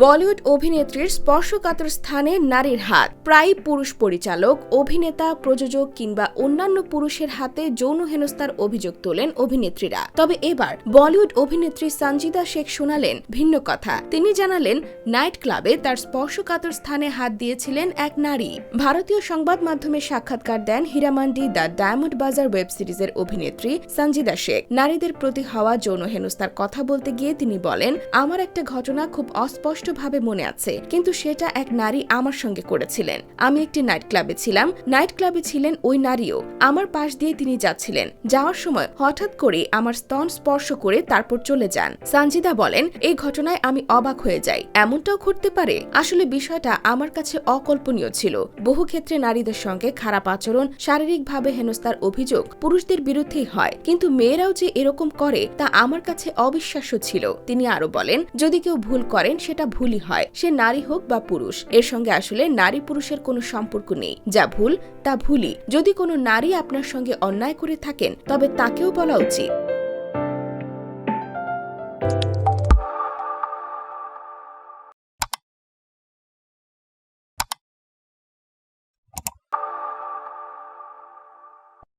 বলিউড অভিনেত্রীর স্পর্শকাতর স্থানে নারীর হাত। প্রায় পুরুষ পরিচালক, অভিনেতা, প্রযোজক কিংবা অন্যান্য পুরুষের হাতে যৌন হেনস্থার অভিযোগ তোলেন অভিনেত্রীরা। তবে এবার বলিউড অভিনেত্রী সঞ্জিদা শেখ শোনালেন ভিন্ন কথা। তিনি জানালেন, নাইট ক্লাবে তার স্পর্শকাতর স্থানে হাত দিয়েছিলেন এক নারী। ভারতীয় সংবাদ মাধ্যমে সাক্ষাৎকার দেন হীরামান্ডি দ্য ডায়মন্ড বাজার ওয়েব সিরিজের অভিনেত্রী সঞ্জিদা শেখ। নারীদের প্রতি হওয়া যৌন হেনস্থার কথা বলতে গিয়ে তিনি বলেন, আমার একটা ঘটনা খুব অস্পষ্টভাবে মনে আছে, কিন্তু সেটা এক নারী আমার সঙ্গে করেছিলেন। আমি একটি নাইট ক্লাবে ছিলাম, নাইট ক্লাবে ছিলেন ওই নারীও। আমার পাশ দিয়ে তিনি যাচ্ছিলেন, যাওয়ার সময় হঠাৎ করে আমার স্তন স্পর্শ করে তারপর চলে যান। সঞ্জিদা বলেন, এই ঘটনায় আমি অবাক হয়ে যাই, এমনটাও ঘটতে পারে। আসলে বিষয়টা আমার কাছে অকল্পনীয় ছিল। বহু ক্ষেত্রে নারীদের সঙ্গে খারাপ আচরণ, শারীরিকভাবে হেনস্থার অভিযোগ পুরুষদের বিরুদ্ধেই হয়, কিন্তু মেয়েরাও যে এরকম করে তা আমার কাছে অবিশ্বাস্য ছিল। তিনি আরো বলেন, যদি কেউ ভুল করেন সেটা ভুলই হয়, সে নারী হোক বা পুরুষ। এর সঙ্গে আসলে নারী পুরুষের কোনো সম্পর্ক নেই। যা ভুল তা ভুলই। যদি কোনো নারী আপনার সঙ্গে অন্যায় করে থাকেন তবে তাকেও বলা উচিত।